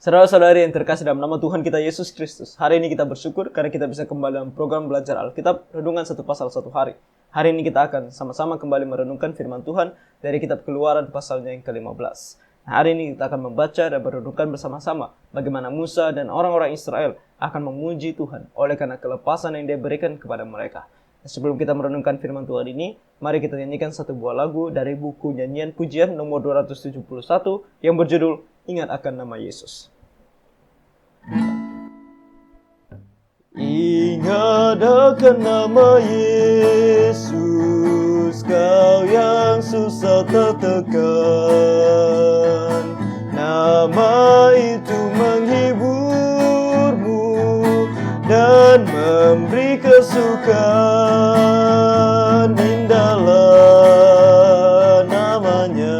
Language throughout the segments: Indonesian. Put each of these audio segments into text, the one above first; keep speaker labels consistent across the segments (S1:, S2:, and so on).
S1: Saudara-saudari yang terkasih dalam nama Tuhan kita Yesus Kristus, hari ini kita bersyukur karena kita bisa kembali dalam program belajar Alkitab, renungan satu pasal satu hari. Hari ini kita akan sama-sama kembali merenungkan firman Tuhan dari kitab Keluaran pasalnya yang ke-15. Hari ini kita akan membaca dan merenungkan bersama-sama bagaimana Musa dan orang-orang Israel akan memuji Tuhan oleh karena kelepasan yang Dia berikan kepada mereka. Sebelum kita merenungkan firman Tuhan ini, mari kita nyanyikan satu buah lagu dari buku nyanyian pujian nomor 271 yang berjudul Ingat akan nama Yesus. Ingat akan nama Yesus, kau yang susah tertekan. Nama itu menghiburmu dan memberi kesukaan. Indahlah namanya,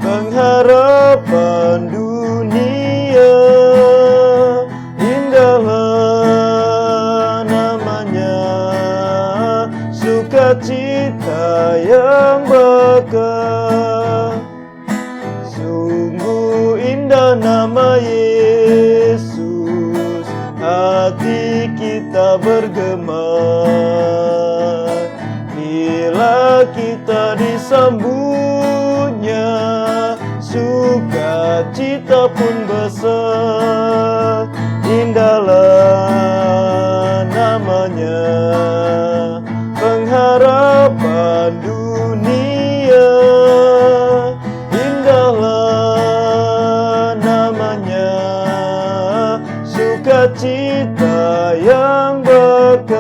S1: pengharapan dunia. Indahlah namanya, sukacita yang bekal. Sungguh indah nama Yesus, hati kita bergema bila kita disambutnya, sukacita pun besar. Indahlah namanya, pengharapan dunia. Indahlah namanya, sukacita yang bekal.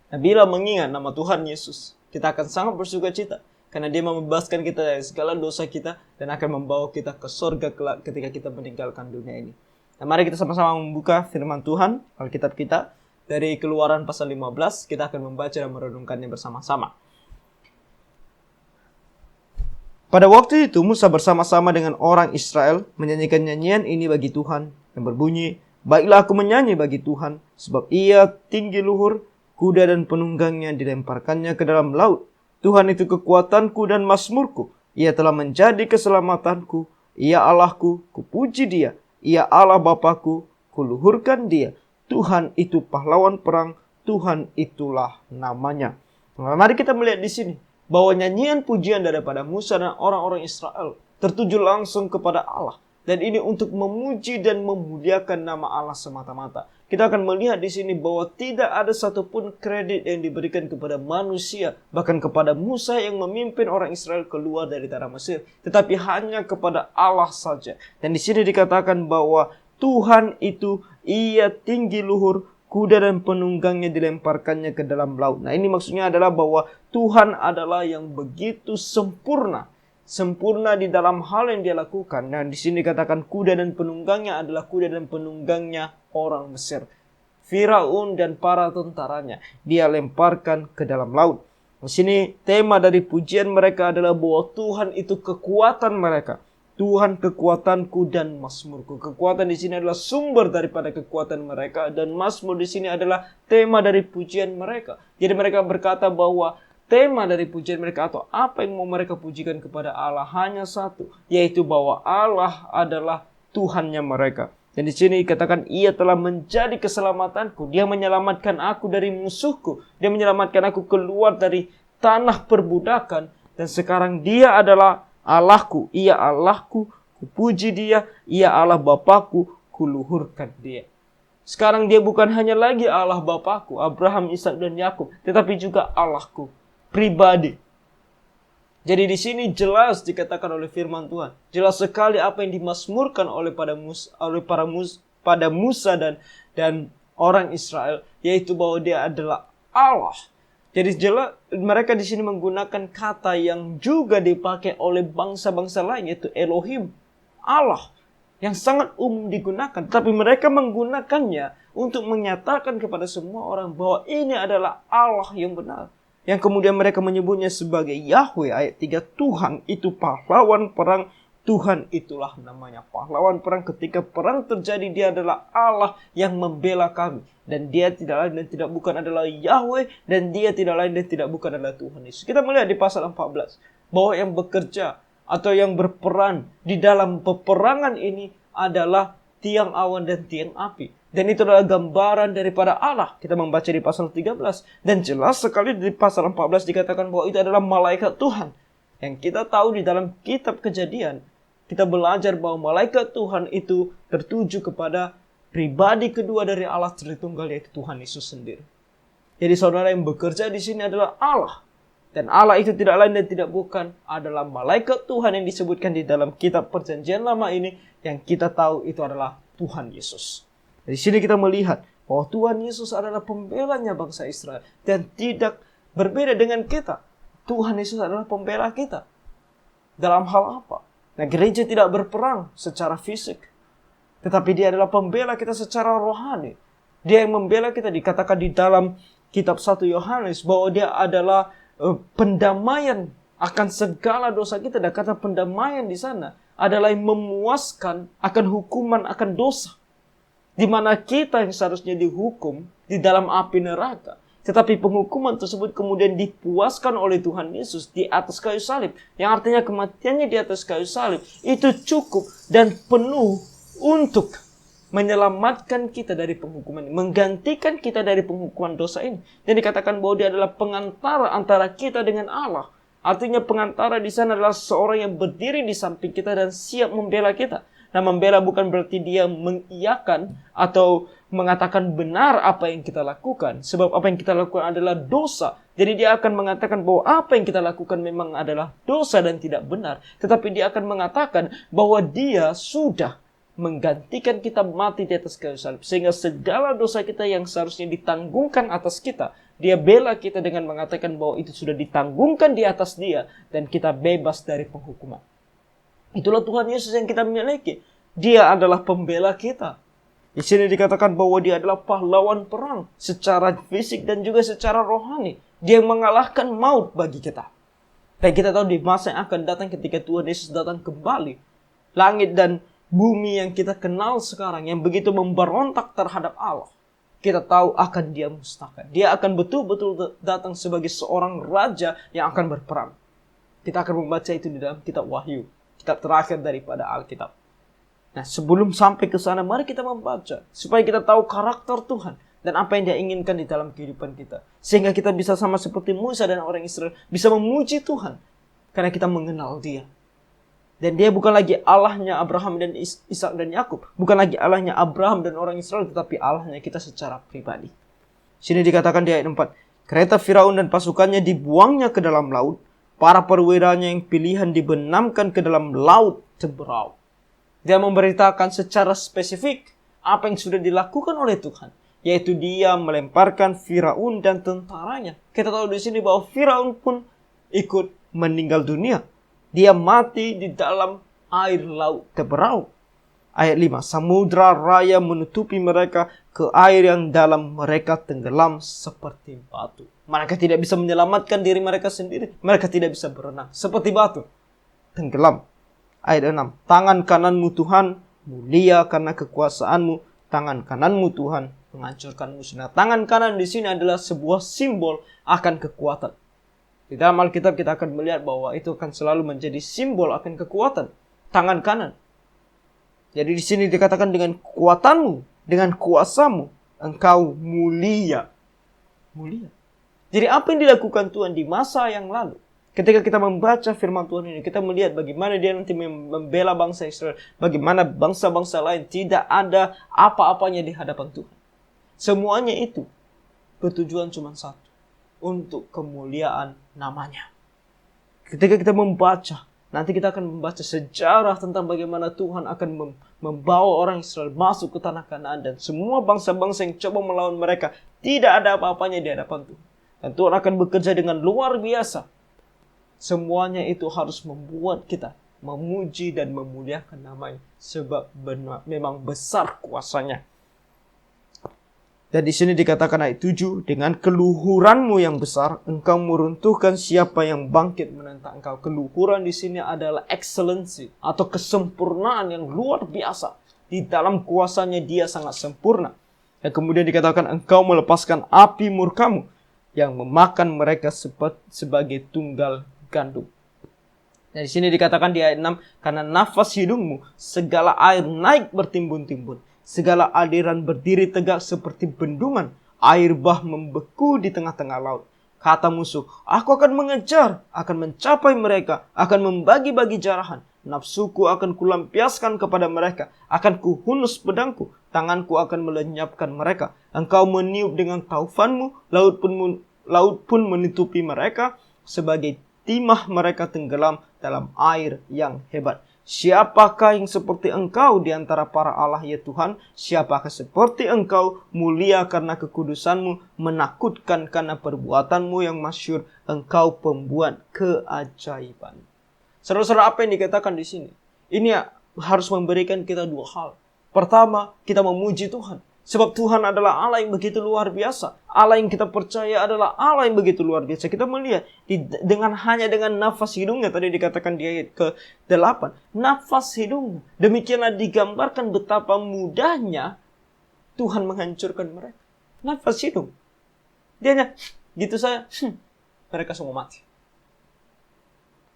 S1: Nah, bila mengingat nama Tuhan Yesus, kita akan sangat bersukacita karena Dia membebaskan kita dari segala dosa kita dan akan membawa kita ke surga kelak ketika kita meninggalkan dunia ini. Nah, mari kita sama-sama membuka firman Tuhan, Alkitab kita dari Keluaran pasal 15. Kita akan membaca dan merenungkannya bersama-sama. Pada waktu itu Musa bersama-sama dengan orang Israel menyanyikan nyanyian ini bagi Tuhan yang berbunyi, "Baiklah aku menyanyi bagi Tuhan, sebab Ia tinggi luhur, kuda dan penunggangnya dilemparkannya ke dalam laut. Tuhan itu kekuatanku dan mazmurku. Ia telah menjadi keselamatanku. Ia Allahku, kupuji Dia. Ia Allah Bapakku, kuluhurkan Dia. Tuhan itu pahlawan perang. Tuhan itulah namanya." Nah, mari kita melihat di sini bahwa nyanyian pujian daripada Musa dan orang-orang Israel tertuju langsung kepada Allah. Dan ini untuk memuji dan memuliakan nama Allah semata-mata. Kita akan melihat di sini bahwa tidak ada satupun kredit yang diberikan kepada manusia, bahkan kepada Musa yang memimpin orang Israel keluar dari tanah Mesir, tetapi hanya kepada Allah saja. Dan di sini dikatakan bahwa Tuhan itu Ia tinggi luhur, kuda dan penunggangnya dilemparkannya ke dalam laut. Nah, ini maksudnya adalah bahwa Tuhan adalah yang begitu sempurna di dalam hal yang Dia lakukan. Dan di sini dikatakan kuda dan penunggangnya adalah kuda dan penunggangnya orang Mesir. Firaun dan para tentaranya Dia lemparkan ke dalam laut. Di sini tema dari pujian mereka adalah bahwa Tuhan itu kekuatan mereka. Tuhan kekuatanku dan mazmurku. Kekuatan di sini adalah sumber daripada kekuatan mereka, dan mazmur di sini adalah tema dari pujian mereka. Jadi mereka berkata bahwa tema dari pujian mereka atau apa yang mau mereka pujikan kepada Allah hanya satu, yaitu bahwa Allah adalah Tuhannya mereka. Dan di sini dikatakan Ia telah menjadi keselamatanku. Dia menyelamatkan aku dari musuhku. Dia menyelamatkan aku keluar dari tanah perbudakan. Dan sekarang Dia adalah Allahku. Ia Allahku, kupuji Dia. Ia Allah Bapakku, kuluhurkan Dia. Sekarang Dia bukan hanya lagi Allah Bapakku, Abraham, Ishak dan Yakub, tetapi juga Allahku pribadi. Jadi di sini jelas dikatakan oleh firman Tuhan, jelas sekali apa yang dimazmurkan pada Musa dan orang Israel, yaitu bahwa Dia adalah Allah. Jadi jelas mereka di sini menggunakan kata yang juga dipakai oleh bangsa-bangsa lain, yaitu Elohim, Allah, yang sangat umum digunakan. Tapi mereka menggunakannya untuk menyatakan kepada semua orang bahwa ini adalah Allah yang benar. Yang kemudian mereka menyebutnya sebagai Yahweh. Ayat 3, Tuhan itu pahlawan perang. Tuhan itulah namanya, pahlawan perang. Ketika perang terjadi, Dia adalah Allah yang membela kami. Dan Dia tidak lain dan tidak bukan adalah Yahweh. Dan Dia tidak lain dan tidak bukan adalah Tuhan Yesus. Kita melihat di pasal 14 bahwa yang bekerja atau yang berperan di dalam peperangan ini adalah tiang awan dan tiang api. Dan itu adalah gambaran daripada Allah. Kita membaca di pasal 13. Dan jelas sekali di pasal 14 dikatakan bahwa itu adalah malaikat Tuhan. Yang kita tahu di dalam kitab Kejadian, kita belajar bahwa malaikat Tuhan itu tertuju kepada pribadi kedua dari Allah Tritunggal, yaitu Tuhan Yesus sendiri. Jadi saudara, yang bekerja di sini adalah Allah. Dan Allah itu tidak lain dan tidak bukan adalah malaikat Tuhan yang disebutkan di dalam kitab Perjanjian Lama ini, yang kita tahu itu adalah Tuhan Yesus. Di sini kita melihat bahwa Tuhan Yesus adalah pembelanya bangsa Israel dan tidak berbeda dengan kita. Tuhan Yesus adalah pembela kita. Dalam hal apa? Nah, gereja tidak berperang secara fisik, tetapi dia adalah pembela kita secara rohani. Dia yang membela kita. Dikatakan di dalam kitab 1 Yohanes bahwa dia adalah pendamaian akan segala dosa kita. Dan kata pendamaian di sana adalah yang memuaskan akan hukuman akan dosa, di mana kita yang seharusnya dihukum di dalam api neraka, tetapi penghukuman tersebut kemudian dipuaskan oleh Tuhan Yesus di atas kayu salib. Yang artinya kematiannya di atas kayu salib itu cukup dan penuh untuk menyelamatkan kita dari penghukuman ini, menggantikan kita dari penghukuman dosa ini. Dan dikatakan bahwa dia adalah pengantara antara kita dengan Allah. Artinya pengantara di sana adalah seorang yang berdiri di samping kita dan siap membela kita. Nah, membela bukan berarti dia mengiyakan atau mengatakan benar apa yang kita lakukan. Sebab apa yang kita lakukan adalah dosa. Jadi dia akan mengatakan bahwa apa yang kita lakukan memang adalah dosa dan tidak benar. Tetapi dia akan mengatakan bahwa dia sudah menggantikan kita mati di atas kayu salib. Sehingga segala dosa kita yang seharusnya ditanggungkan atas kita, dia bela kita dengan mengatakan bahwa itu sudah ditanggungkan di atas dia. Dan kita bebas dari penghukuman. Itulah Tuhan Yesus yang kita miliki. Dia adalah pembela kita. Di sini dikatakan bahwa dia adalah pahlawan perang secara fisik dan juga secara rohani. Dia yang mengalahkan maut bagi kita. Dan kita tahu di masa yang akan datang ketika Tuhan Yesus datang kembali, langit dan bumi yang kita kenal sekarang yang begitu memberontak terhadap Allah, kita tahu akan dia musnahkan. Dia akan betul-betul datang sebagai seorang raja yang akan berperang. Kita akan membaca itu di dalam kitab Wahyu, kitab terakhir daripada Alkitab. Nah, sebelum sampai ke sana, mari kita membaca supaya kita tahu karakter Tuhan dan apa yang dia inginkan di dalam kehidupan kita. Sehingga kita bisa sama seperti Musa dan orang Israel, bisa memuji Tuhan karena kita mengenal dia. Dan dia bukan lagi Allahnya Abraham dan Ishak dan Yakub, bukan lagi Allahnya Abraham dan orang Israel, tetapi Allahnya kita secara pribadi. Sini dikatakan di ayat 4, kereta Firaun dan pasukannya dibuangnya ke dalam laut, para perwiranya yang pilihan dibenamkan ke dalam laut Teberau. Dia memberitakan secara spesifik apa yang sudah dilakukan oleh Tuhan, yaitu dia melemparkan Firaun dan tentaranya. Kita tahu di sini bahwa Firaun pun ikut meninggal dunia. Dia mati di dalam air laut Teberau. Ayat 5, samudra raya menutupi mereka, ke air yang dalam mereka tenggelam seperti batu. Mereka tidak bisa menyelamatkan diri mereka sendiri. Mereka tidak bisa berenang seperti batu, tenggelam. Ayat 6, tangan kananmu Tuhan mulia karena kekuasaanmu, tangan kananmu Tuhan menghancurkan musuh. Nah, tangan kanan di sini adalah sebuah simbol akan kekuatan. Di dalam Alkitab kita akan melihat bahwa itu akan selalu menjadi simbol akan kekuatan. Tangan kanan. Jadi di sini dikatakan dengan kekuatanmu, dengan kuasamu, engkau mulia. Mulia. Jadi apa yang dilakukan Tuhan di masa yang lalu? Ketika kita membaca firman Tuhan ini, kita melihat bagaimana dia nanti membela bangsa Israel. Bagaimana bangsa-bangsa lain tidak ada apa-apanya di hadapan Tuhan. Semuanya itu bertujuan cuma satu. Untuk kemuliaan namanya. Ketika kita membaca, nanti kita akan membaca sejarah tentang bagaimana Tuhan akan membawa orang Israel masuk ke tanah Kanaan. Dan semua bangsa-bangsa yang coba melawan mereka, tidak ada apa-apanya di hadapan Tuhan. Dan Tuhan akan bekerja dengan luar biasa. Semuanya itu harus membuat kita memuji dan memuliakan namanya. Sebab memang besar kuasanya. Dan di sini dikatakan ayat 7, dengan keluhuranmu yang besar, engkau meruntuhkan siapa yang bangkit menentang engkau. Keluhuran di sini adalah excellency atau kesempurnaan yang luar biasa. Di dalam kuasanya dia sangat sempurna. Dan kemudian dikatakan engkau melepaskan api murkamu yang memakan mereka sebagai tunggal gandum. Dan di sini dikatakan di ayat 6, karena nafas hidungmu segala air naik bertimbun-timbun, segala aliran berdiri tegak seperti bendungan, air bah membeku di tengah-tengah laut. Kata musuh, aku akan mengejar, akan mencapai mereka, akan membagi-bagi jarahan. Nafsuku akan kulampiaskan kepada mereka, akan kuhunus pedangku, tanganku akan melenyapkan mereka. Engkau meniup dengan taufanmu, laut pun menutupi mereka, sebagai timah mereka tenggelam dalam air yang hebat. Siapakah yang seperti engkau di antara para Allah ya Tuhan? Siapakah seperti engkau, mulia karena kekudusanmu, menakutkan karena perbuatanmu yang masyhur, engkau pembuat keajaiban. Saudara-saudara, apa yang dikatakan di sini? Ini harus memberikan kita dua hal. Pertama, kita memuji Tuhan. Sebab Tuhan adalah Allah yang begitu luar biasa. Allah yang kita percaya adalah Allah yang begitu luar biasa. Kita melihat hanya dengan nafas hidungnya, tadi dikatakan di ayat ke-8. Nafas hidungnya. Demikianlah digambarkan betapa mudahnya Tuhan menghancurkan mereka. Nafas hidung. Dia hanya gitu saja, mereka semua mati.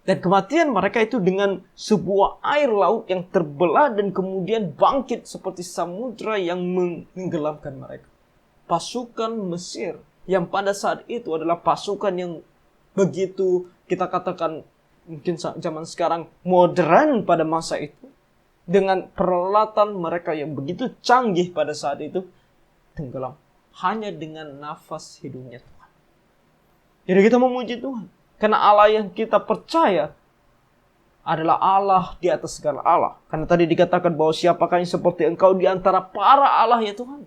S1: Dan kematian mereka itu dengan sebuah air laut yang terbelah dan kemudian bangkit seperti samudra yang menggelamkan mereka. Pasukan Mesir yang pada saat itu adalah pasukan yang begitu kita katakan mungkin zaman sekarang modern pada masa itu. Dengan peralatan mereka yang begitu canggih pada saat itu tenggelam. Hanya dengan nafas hidungnya Tuhan. Jadi kita memuji Tuhan. Karena Allah yang kita percaya adalah Allah di atas segala Allah. Karena tadi dikatakan bahwa siapakah yang seperti engkau di antara para Allah ya Tuhan.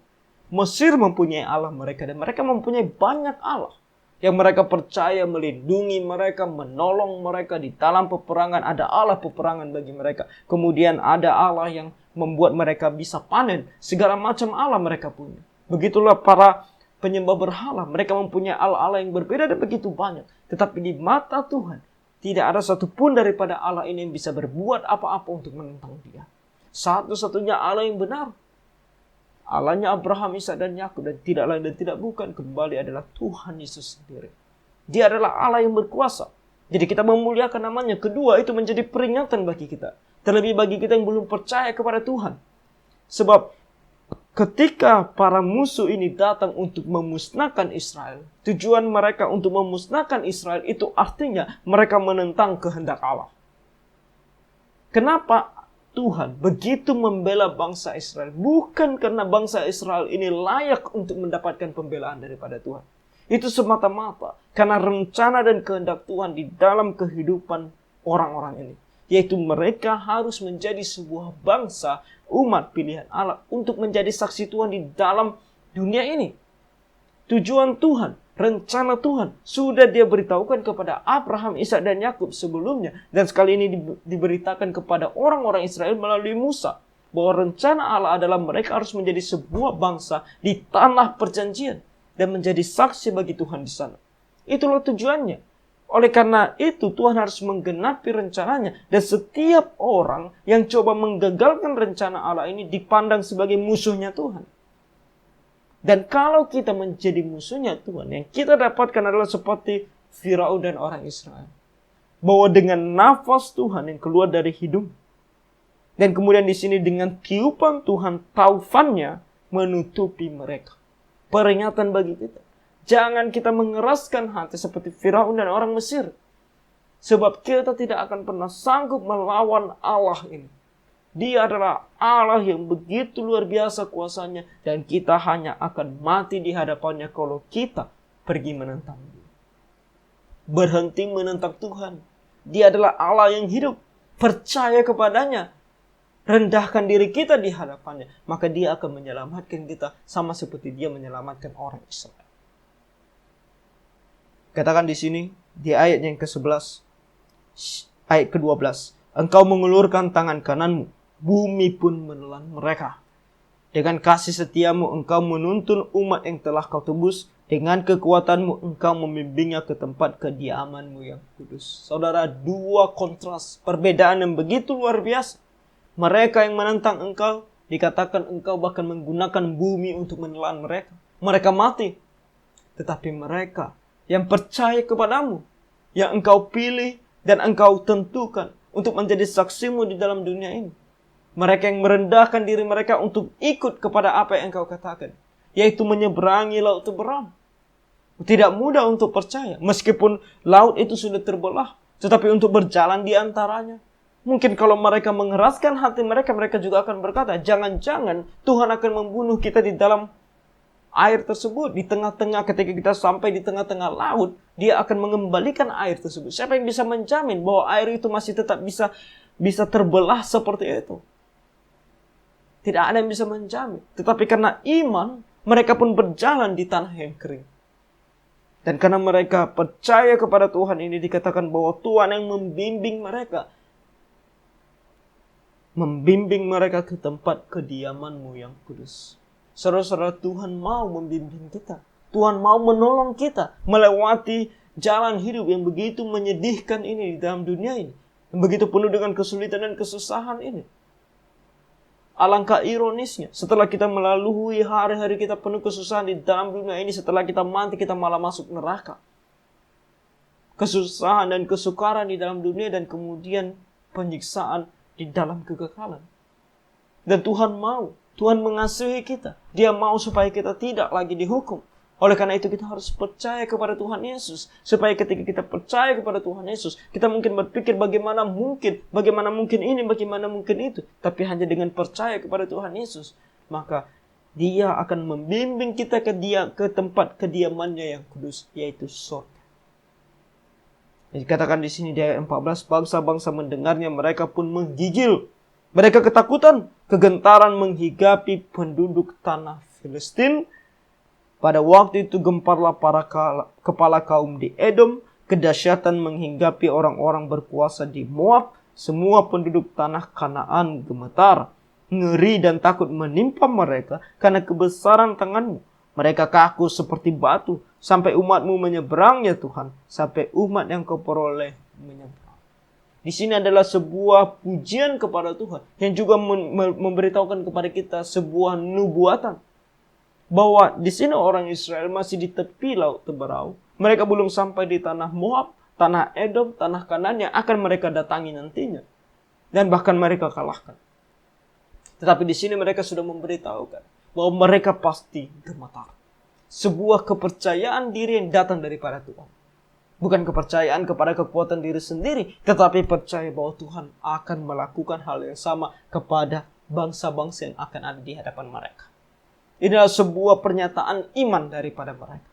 S1: Mesir mempunyai Allah mereka dan mereka mempunyai banyak Allah. Yang mereka percaya melindungi mereka, menolong mereka di dalam peperangan. Ada Allah peperangan bagi mereka. Kemudian ada Allah yang membuat mereka bisa panen. Segala macam Allah mereka punya. Begitulah para penyembah berhala. Mereka mempunyai Allah-Allah yang berbeda dan begitu banyak. Tetapi di mata Tuhan, tidak ada satupun daripada Allah ini yang bisa berbuat apa-apa untuk menentang dia. Satu-satunya Allah yang benar. Allahnya Abraham, Ishak dan Yakub, dan tidak lain dan tidak bukan, kembali adalah Tuhan Yesus sendiri. Dia adalah Allah yang berkuasa. Jadi kita memuliakan namanya. Kedua, itu menjadi peringatan bagi kita. Terlebih bagi kita yang belum percaya kepada Tuhan. Sebab ketika para musuh ini datang untuk memusnahkan Israel, tujuan mereka untuk memusnahkan Israel itu artinya mereka menentang kehendak Allah. Kenapa Tuhan begitu membela bangsa Israel? Bukan karena bangsa Israel ini layak untuk mendapatkan pembelaan daripada Tuhan. Itu semata-mata karena rencana dan kehendak Tuhan di dalam kehidupan orang-orang ini. Yaitu mereka harus menjadi sebuah bangsa, umat pilihan Allah untuk menjadi saksi Tuhan di dalam dunia ini. Tujuan Tuhan, rencana Tuhan sudah dia beritahukan kepada Abraham, Ishak dan Yakub sebelumnya. Dan sekali ini diberitakan kepada orang-orang Israel melalui Musa. Bahwa rencana Allah adalah mereka harus menjadi sebuah bangsa di tanah perjanjian. Dan menjadi saksi bagi Tuhan di sana. Itulah tujuannya. Oleh karena itu Tuhan harus menggenapi rencananya. Dan setiap orang yang coba menggagalkan rencana Allah ini dipandang sebagai musuhnya Tuhan. Dan kalau kita menjadi musuhnya Tuhan, yang kita dapatkan adalah seperti Firaun dan orang Israel. Bahwa dengan nafas Tuhan yang keluar dari hidung. Dan kemudian di sini dengan tiupan Tuhan, taufannya menutupi mereka. Peringatan bagi kita. Jangan kita mengeraskan hati seperti Firaun dan orang Mesir. Sebab kita tidak akan pernah sanggup melawan Allah ini. Dia adalah Allah yang begitu luar biasa kuasanya. Dan kita hanya akan mati di hadapannya kalau kita pergi menentang dia. Berhenti menentang Tuhan. Dia adalah Allah yang hidup. Percaya kepadanya. Rendahkan diri kita di hadapannya. Maka dia akan menyelamatkan kita sama seperti dia menyelamatkan orang Israel. Katakan di sini, di ayat yang ke-11, ayat ke-12. Engkau mengulurkan tangan kananmu, bumi pun menelan mereka. Dengan kasih setiamu engkau menuntun umat yang telah kau tebus. Dengan kekuatanmu engkau membimbingnya ke tempat kediamanmu yang kudus. Saudara, dua kontras, perbedaan yang begitu luar biasa. Mereka yang menentang engkau, dikatakan engkau bahkan menggunakan bumi untuk menelan mereka. Mereka mati. Tetapi mereka yang percaya kepadamu, yang engkau pilih dan engkau tentukan untuk menjadi saksimu di dalam dunia ini. Mereka yang merendahkan diri mereka untuk ikut kepada apa yang engkau katakan, yaitu menyeberangi laut terberam. Tidak mudah untuk percaya, meskipun laut itu sudah terbelah, tetapi untuk berjalan di antaranya. Mungkin kalau mereka mengeraskan hati mereka, mereka juga akan berkata, jangan-jangan Tuhan akan membunuh kita di dalam air tersebut. Di tengah-tengah, ketika kita sampai di tengah-tengah laut, Dia akan mengembalikan air tersebut. Siapa yang bisa menjamin bahwa air itu masih tetap bisa terbelah seperti itu? Tidak ada yang bisa menjamin. Tetapi karena iman, mereka pun berjalan di tanah yang kering. Dan karena mereka percaya kepada Tuhan ini, dikatakan bahwa Tuhan yang membimbing mereka. Membimbing mereka ke tempat kediaman-Mu yang kudus. Saudara-saudara, Tuhan mau membimbing kita. Tuhan mau menolong kita melewati jalan hidup yang begitu menyedihkan ini di dalam dunia ini. Yang begitu penuh dengan kesulitan dan kesusahan ini. Alangkah ironisnya, setelah kita melalui hari-hari kita penuh kesusahan di dalam dunia ini, setelah kita mati, kita malah masuk neraka. Kesusahan dan kesukaran di dalam dunia, dan kemudian penyiksaan di dalam kekekalan. Dan Tuhan mengasihi kita. Dia mau supaya kita tidak lagi dihukum. Oleh karena itu kita harus percaya kepada Tuhan Yesus. Supaya ketika kita percaya kepada Tuhan Yesus, kita mungkin berpikir bagaimana mungkin ini, bagaimana mungkin itu. Tapi hanya dengan percaya kepada Tuhan Yesus, maka Dia akan membimbing kita ke tempat kediamannya yang kudus, yaitu surga. Dikatakan di sini di ayat 14, bangsa-bangsa mendengarnya, mereka pun menggigil. Mereka ketakutan, kegentaran menghigapi penduduk tanah Filistin. Pada waktu itu gemparlah para kepala kaum di Edom, kedahsyatan menghinggapi orang-orang berkuasa di Moab. Semua penduduk tanah Kanaan gemetar. Ngeri dan takut menimpa mereka karena kebesaran tangan-Mu. Mereka kaku seperti batu, sampai umat-Mu menyeberang, ya Tuhan, sampai umat yang Kau peroleh menyeberang. Di sini adalah sebuah pujian kepada Tuhan, yang juga memberitahukan kepada kita sebuah nubuatan. Bahwa di sini orang Israel masih di tepi laut Teberau. Mereka belum sampai di tanah Moab, tanah Edom, tanah Kanaan yang akan mereka datangi nantinya. Dan bahkan mereka kalahkan. Tetapi di sini mereka sudah memberitahukan bahwa mereka pasti gemetar. Sebuah kepercayaan diri yang datang daripada Tuhan. Bukan kepercayaan kepada kekuatan diri sendiri, tetapi percaya bahwa Tuhan akan melakukan hal yang sama kepada bangsa-bangsa yang akan ada di hadapan mereka. Ini adalah sebuah pernyataan iman daripada mereka.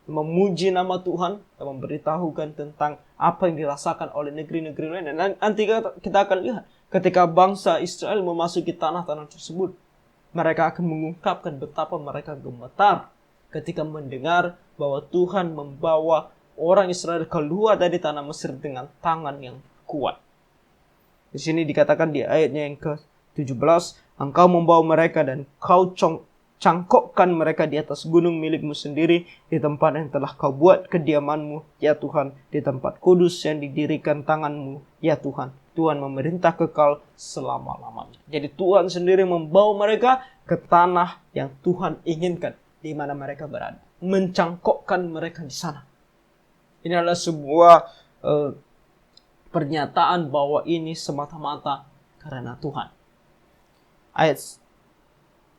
S1: Memuji nama Tuhan dan memberitahukan tentang apa yang dirasakan oleh negeri-negeri lain. Dan nanti kita akan lihat ketika bangsa Israel memasuki tanah-tanah tersebut, mereka akan mengungkapkan betapa mereka gemetar ketika mendengar bahwa Tuhan membawa orang Israel keluar dari tanah Mesir dengan tangan yang kuat. Di sini dikatakan di ayatnya yang ke-17, Engkau membawa mereka dan Kau cangkokkan mereka di atas gunung milik-Mu sendiri, di tempat yang telah Kau buat kediaman-Mu, ya Tuhan, di tempat kudus yang didirikan tangan-Mu, ya Tuhan. Tuhan memerintah kekal selama-lamanya. Jadi Tuhan sendiri membawa mereka ke tanah yang Tuhan inginkan, di mana mereka berada. Mencangkokkan mereka di sana. Ini adalah sebuah pernyataan bahwa ini semata-mata karena Tuhan. Ayat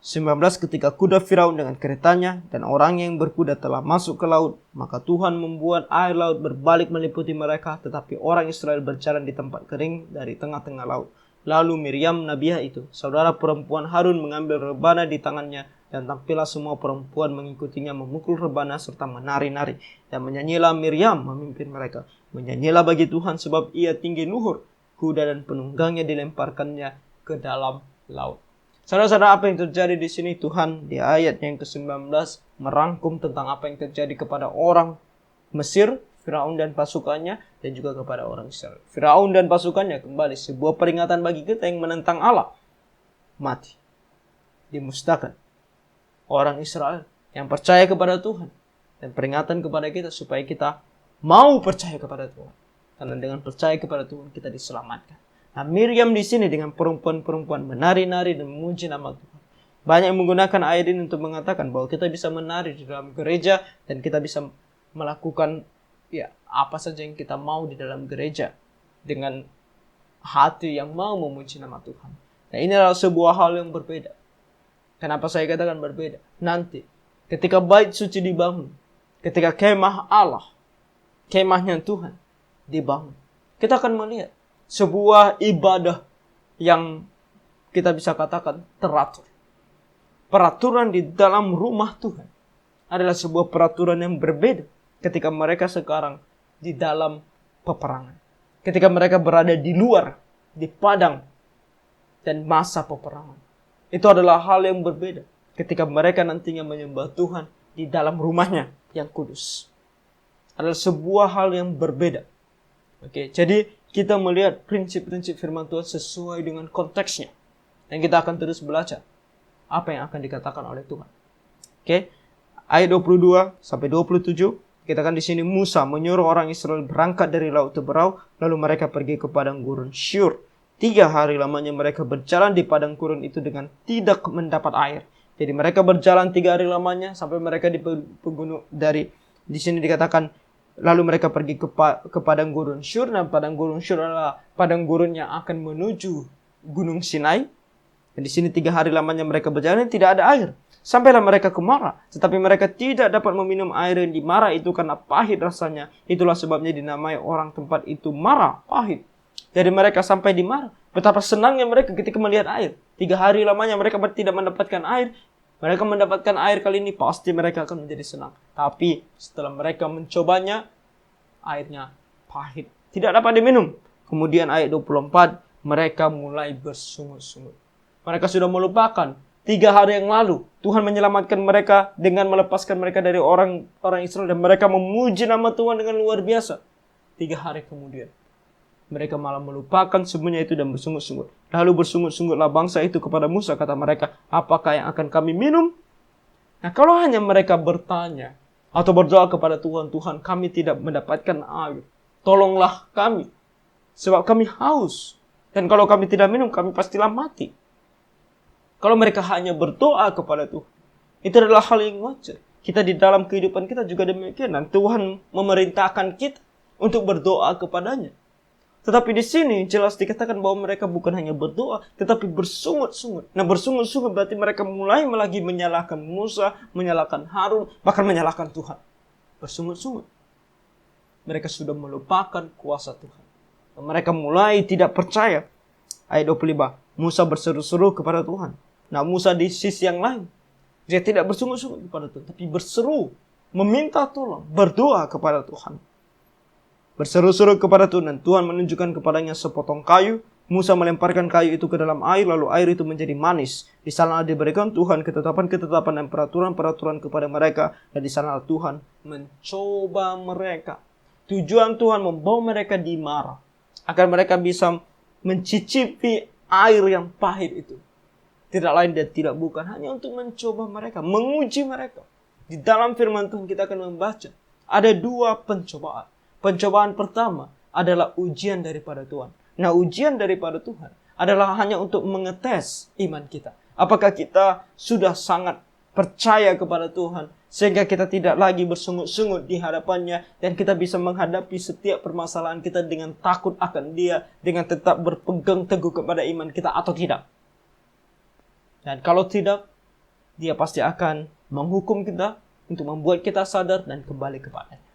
S1: 19, ketika kuda Firaun dengan keretanya dan orang yang berkuda telah masuk ke laut, maka Tuhan membuat air laut berbalik meliputi mereka, tetapi orang Israel berjalan di tempat kering dari tengah-tengah laut. Lalu Miriam Nabiah itu, saudara perempuan Harun, mengambil rebana di tangannya, dan tampillah semua perempuan mengikutinya memukul rebana serta menari-nari. Dan menyanyilah Miriam memimpin mereka. Menyanyilah bagi Tuhan sebab Ia tinggi luhur, kuda dan penunggangnya dilemparkannya ke dalam laut. Saudara-saudara, apa yang terjadi di sini? Tuhan di ayat yang ke-19 merangkum tentang apa yang terjadi kepada orang Mesir, Firaun dan pasukannya, dan juga kepada orang Israel. Firaun dan pasukannya kembali sebuah peringatan bagi kita yang menentang Allah. Mati. Dimusnahkan. Orang Israel yang percaya kepada Tuhan. Dan peringatan kepada kita supaya kita mau percaya kepada Tuhan. Karena dengan percaya kepada Tuhan kita diselamatkan. Nah, Miriam di sini dengan perempuan-perempuan menari-nari dan memuji nama Tuhan. Banyak yang menggunakan ayat ini untuk mengatakan bahwa kita bisa menari di dalam gereja dan kita bisa melakukan ya apa saja yang kita mau di dalam gereja dengan hati yang mau memuji nama Tuhan. Nah, ini adalah sebuah hal yang berbeda. Kenapa saya katakan berbeda? Nanti ketika bait suci dibangun, ketika kemah Allah, kemahnya Tuhan dibangun, kita akan melihat sebuah ibadah yang kita bisa katakan teratur. Peraturan di dalam rumah Tuhan adalah sebuah peraturan yang berbeda ketika mereka sekarang di dalam peperangan. Ketika mereka berada di luar, di padang dan masa peperangan. Itu adalah hal yang berbeda ketika mereka nantinya menyembah Tuhan di dalam rumahnya yang kudus. Adalah sebuah hal yang berbeda. Oke, jadi kita melihat prinsip-prinsip firman Tuhan sesuai dengan konteksnya. Dan kita akan terus belajar apa yang akan dikatakan oleh Tuhan. Oke, ayat 22 sampai 27. Kita kan di sini Musa menyuruh orang Israel berangkat dari Laut Teberau, lalu mereka pergi ke padang gurun Syur. 3 hari lamanya mereka berjalan di padang gurun itu dengan tidak mendapat air. Jadi mereka berjalan 3 hari lamanya sampai mereka di pegunung dari di sini dikatakan lalu mereka pergi ke padang gurun Syur. Nah, padang gurun Syur adalah padang gurun yang akan menuju Gunung Sinai. Dan di sini 3 hari lamanya mereka berjalan tidak ada air. Sampailah mereka ke Mara, tetapi mereka tidak dapat meminum air yang di Mara itu karena pahit rasanya. Itulah sebabnya dinamai orang tempat itu Mara, pahit. Jadi mereka sampai di Mara. Betapa senangnya mereka ketika melihat air. 3 hari lamanya mereka tidak mendapatkan air. Mereka mendapatkan air kali ini pasti mereka akan menjadi senang. Tapi setelah mereka mencobanya, airnya pahit. Tidak dapat diminum. Kemudian ayat 24, mereka mulai bersungut-sungut. Mereka sudah melupakan 3 hari yang lalu Tuhan menyelamatkan mereka dengan melepaskan mereka dari orang Israel. Dan mereka memuji nama Tuhan dengan luar biasa. 3 hari kemudian mereka malah melupakan semuanya itu dan bersungut-sungut. Lalu bersungut-sungutlah bangsa itu kepada Musa. Kata mereka, apakah yang akan kami minum? Nah, kalau hanya mereka bertanya atau berdoa kepada Tuhan, Tuhan kami tidak mendapatkan air. Tolonglah kami. Sebab kami haus. Dan kalau kami tidak minum, kami pastilah mati. Kalau mereka hanya berdoa kepada Tuhan, itu adalah hal yang wajar. Kita di dalam kehidupan kita juga demikian. Dan Tuhan memerintahkan kita untuk berdoa kepadanya. Tetapi di sini jelas dikatakan bahwa mereka bukan hanya berdoa, tetapi bersungut-sungut. Nah, bersungut-sungut berarti mereka mulai lagi menyalahkan Musa, menyalahkan Harun, bahkan menyalahkan Tuhan. Bersungut-sungut. Mereka sudah melupakan kuasa Tuhan. Mereka mulai tidak percaya. Ayat 25, Musa berseru-seru kepada Tuhan. Nah, Musa di sisi yang lain, dia tidak bersungut-sungut kepada Tuhan, tapi berseru, meminta tolong, berdoa kepada Tuhan. Berseru-seru kepada Tuhan, dan Tuhan menunjukkan kepadanya sepotong kayu. Musa melemparkan kayu itu ke dalam air, lalu air itu menjadi manis. Di sana diberikan Tuhan ketetapan-ketetapan dan peraturan-peraturan kepada mereka. Dan di sana Tuhan mencoba mereka. Tujuan Tuhan membawa mereka di Mara, agar mereka bisa mencicipi air yang pahit itu. Tidak lain dan tidak bukan, hanya untuk mencoba mereka, menguji mereka. Di dalam firman Tuhan kita akan membaca, ada 2 pencobaan. Pencobaan pertama adalah ujian daripada Tuhan. Nah, ujian daripada Tuhan adalah hanya untuk mengetes iman kita. Apakah kita sudah sangat percaya kepada Tuhan, sehingga kita tidak lagi bersungut-sungut di hadapannya, dan kita bisa menghadapi setiap permasalahan kita dengan takut akan Dia, dengan tetap berpegang teguh kepada iman kita atau tidak. Dan kalau tidak, Dia pasti akan menghukum kita untuk membuat kita sadar dan kembali kepadanya.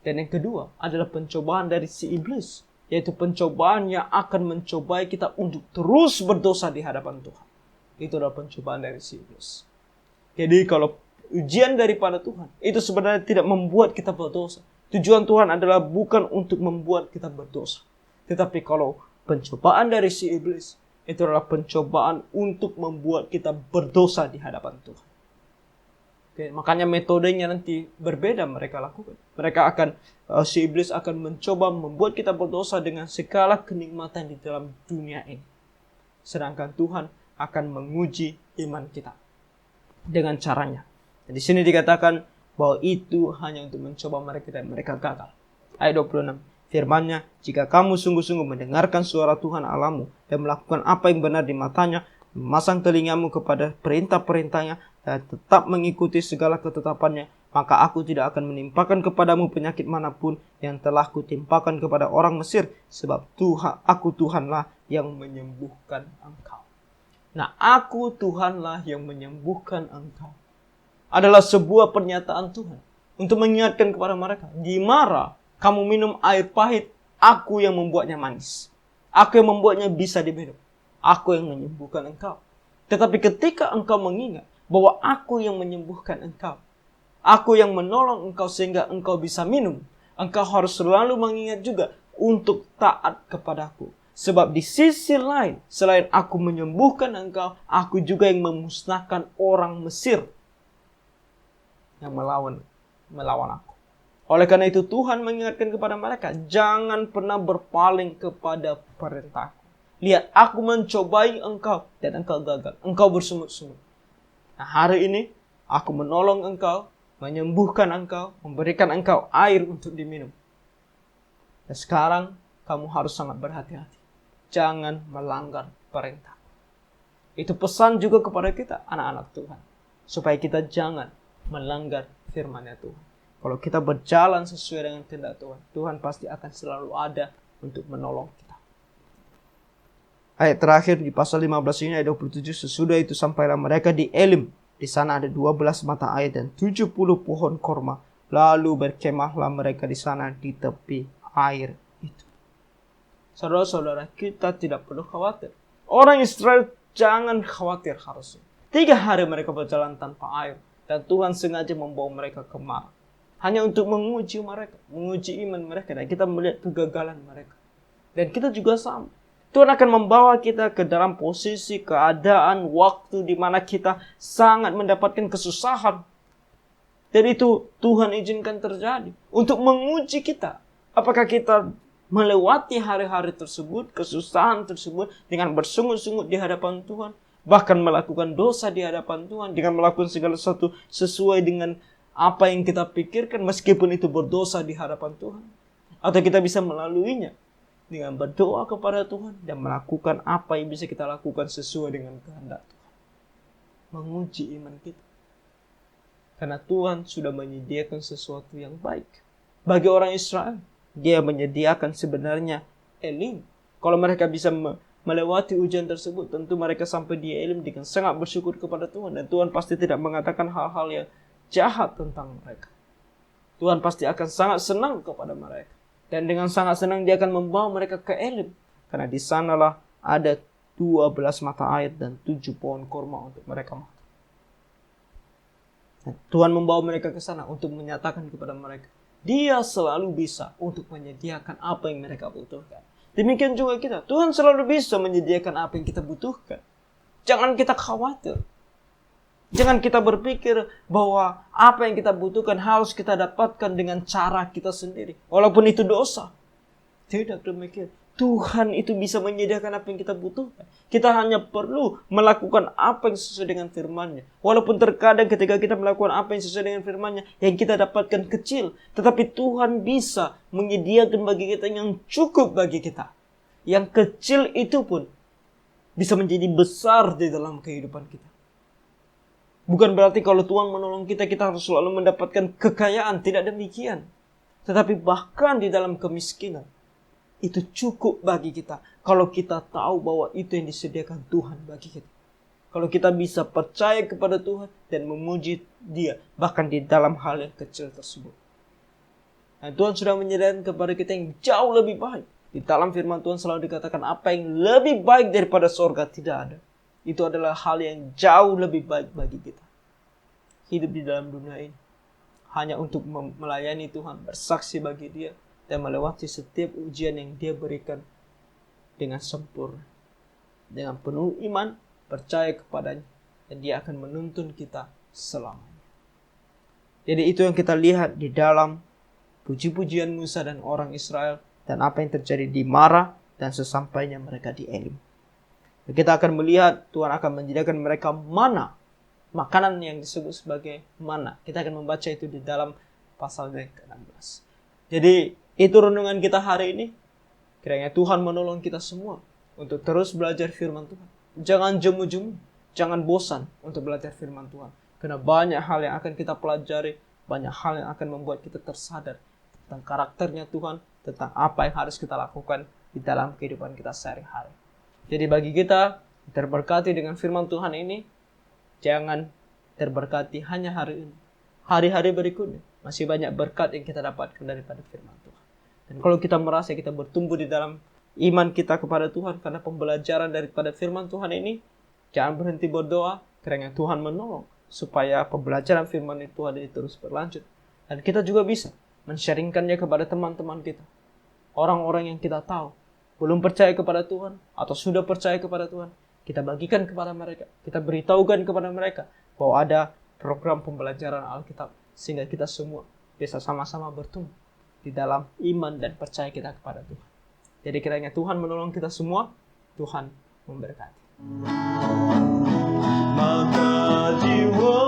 S1: Dan yang kedua adalah pencobaan dari si iblis, yaitu pencobaan yang akan mencobai kita untuk terus berdosa di hadapan Tuhan. Itu adalah pencobaan dari si iblis. Jadi kalau ujian daripada Tuhan, itu sebenarnya tidak membuat kita berdosa. Tujuan Tuhan adalah bukan untuk membuat kita berdosa. Tetapi kalau pencobaan dari si iblis, itu adalah pencobaan untuk membuat kita berdosa di hadapan Tuhan. Oke, makanya metodenya nanti berbeda mereka lakukan. Si iblis akan mencoba membuat kita berdosa dengan segala kenikmatan di dalam dunia ini. Sedangkan Tuhan akan menguji iman kita dengan caranya. Dan di sini dikatakan bahwa itu hanya untuk mencoba mereka dan mereka gagal. Ayat 26. Firman-Nya, jika kamu sungguh-sungguh mendengarkan suara Tuhan Allahmu dan melakukan apa yang benar di matanya, memasang telingamu kepada perintah-perintahnya, dan tetap mengikuti segala ketetapannya, maka aku tidak akan menimpakan kepadamu penyakit manapun yang telah kutimpakan kepada orang Mesir, sebab aku Tuhanlah yang menyembuhkan engkau. Nah, aku Tuhanlah yang menyembuhkan engkau adalah sebuah pernyataan Tuhan untuk mengingatkan kepada mereka, di Mara kamu minum air pahit, aku yang membuatnya manis. Aku yang membuatnya bisa diminum. Aku yang menyembuhkan engkau. Tetapi ketika engkau mengingat bahwa aku yang menyembuhkan engkau, aku yang menolong engkau sehingga engkau bisa minum, engkau harus selalu mengingat juga untuk taat kepadaku. Sebab di sisi lain, selain aku menyembuhkan engkau, aku juga yang memusnahkan orang Mesir yang melawan aku. Oleh karena itu Tuhan mengingatkan kepada mereka, jangan pernah berpaling kepada perintahku. Lihat, aku mencobai engkau dan engkau gagal. Engkau bersungut-sungut. Nah, hari ini aku menolong engkau, menyembuhkan engkau, memberikan engkau air untuk diminum. Dan sekarang kamu harus sangat berhati-hati. Jangan melanggar perintah. Itu pesan juga kepada kita, anak-anak Tuhan. Supaya kita jangan melanggar firman-Nya Tuhan. Kalau kita berjalan sesuai dengan kehendak Tuhan, Tuhan pasti akan selalu ada untuk menolong kita. Ayat terakhir di pasal 15 ini, ayat 27, sesudah itu sampailah mereka di Elim. Di sana ada 12 mata air dan 70 pohon korma. Lalu berkemahlah mereka di sana di tepi air itu. Saudara-saudara, kita tidak perlu khawatir. Orang Israel jangan khawatir harusnya. 3 hari mereka berjalan tanpa air. Dan Tuhan sengaja membawa mereka ke Mara. Hanya untuk menguji mereka, menguji iman mereka. Dan kita melihat kegagalan mereka. Dan kita juga sama. Tuhan akan membawa kita ke dalam posisi, keadaan, waktu di mana kita sangat mendapatkan kesusahan. Dan itu Tuhan izinkan terjadi. Untuk menguji kita. Apakah kita melewati hari-hari tersebut, kesusahan tersebut, dengan bersungut-sungut di hadapan Tuhan. Bahkan melakukan dosa di hadapan Tuhan. Dengan melakukan segala sesuatu sesuai dengan apa yang kita pikirkan, meskipun itu berdosa di hadapan Tuhan. Atau kita bisa melaluinya dengan berdoa kepada Tuhan dan melakukan apa yang bisa kita lakukan sesuai dengan kehendak Tuhan. Menguji iman kita. Karena Tuhan sudah menyediakan sesuatu yang baik. Bagi orang Israel, Dia menyediakan sebenarnya Elim. Kalau mereka bisa melewati ujian tersebut, tentu mereka sampai di Elim dengan sangat bersyukur kepada Tuhan. Dan Tuhan pasti tidak mengatakan hal-hal yang jahat tentang mereka. Tuhan pasti akan sangat senang kepada mereka. Dan dengan sangat senang Dia akan membawa mereka ke Elim. Karena di sanalah ada 12 mata air dan 7 pohon korma untuk mereka makan. Dan Tuhan membawa mereka ke sana untuk menyatakan kepada mereka, Dia selalu bisa untuk menyediakan apa yang mereka butuhkan. Demikian juga kita. Tuhan selalu bisa menyediakan apa yang kita butuhkan. Jangan kita khawatir. Jangan kita berpikir bahwa apa yang kita butuhkan harus kita dapatkan dengan cara kita sendiri. Walaupun itu dosa. Tidak demikian. Tuhan itu bisa menyediakan apa yang kita butuhkan. Kita hanya perlu melakukan apa yang sesuai dengan firman-Nya. Walaupun terkadang ketika kita melakukan apa yang sesuai dengan firman-Nya, yang kita dapatkan kecil. Tetapi Tuhan bisa menyediakan bagi kita yang cukup bagi kita. Yang kecil itu pun bisa menjadi besar di dalam kehidupan kita. Bukan berarti kalau Tuhan menolong kita, kita harus selalu mendapatkan kekayaan. Tidak demikian. Tetapi bahkan di dalam kemiskinan, itu cukup bagi kita. Kalau kita tahu bahwa itu yang disediakan Tuhan bagi kita. Kalau kita bisa percaya kepada Tuhan dan memuji Dia. Bahkan di dalam hal yang kecil tersebut. Nah, Tuhan sudah menyediakan kepada kita yang jauh lebih baik. Di dalam firman Tuhan selalu dikatakan apa yang lebih baik daripada surga tidak ada. Itu adalah hal yang jauh lebih baik bagi kita. Hidup di dalam dunia ini hanya untuk melayani Tuhan, bersaksi bagi Dia, dan melewati setiap ujian yang Dia berikan dengan sempurna. Dengan penuh iman, percaya kepadanya, dan Dia akan menuntun kita selamanya. Jadi itu yang kita lihat di dalam puji-pujian Musa dan orang Israel, dan apa yang terjadi di Mara, dan sesampainya mereka di Elim. Kita akan melihat Tuhan akan menyediakan mereka mana. Makanan yang disebut sebagai mana. Kita akan membaca itu di dalam pasal ke-16. Jadi itu renungan kita hari ini. Kiranya Tuhan menolong kita semua untuk terus belajar firman Tuhan. jangan jemu-jemu, jangan bosan untuk belajar firman Tuhan. Karena banyak hal yang akan kita pelajari, banyak hal yang akan membuat kita tersadar tentang karakternya Tuhan, tentang apa yang harus kita lakukan di dalam kehidupan kita sehari-hari. Jadi bagi kita terberkati dengan firman Tuhan ini, jangan terberkati hanya hari ini. Hari-hari berikutnya masih banyak berkat yang kita dapatkan daripada firman Tuhan. Dan kalau kita merasa kita bertumbuh di dalam iman kita kepada Tuhan karena pembelajaran daripada firman Tuhan ini, jangan berhenti berdoa karena Tuhan menolong supaya pembelajaran firman Tuhan ini terus berlanjut. Dan kita juga bisa men-sharingkannya kepada teman-teman kita, orang-orang yang kita tahu belum percaya kepada Tuhan atau sudah percaya kepada Tuhan. Kita bagikan kepada mereka, kita beritahukan kepada mereka bahwa ada program pembelajaran Alkitab, sehingga kita semua bisa sama-sama bertumbuh di dalam iman dan percaya kita kepada Tuhan. Jadi kiranya Tuhan menolong kita semua, Tuhan memberkati. Maka jiwa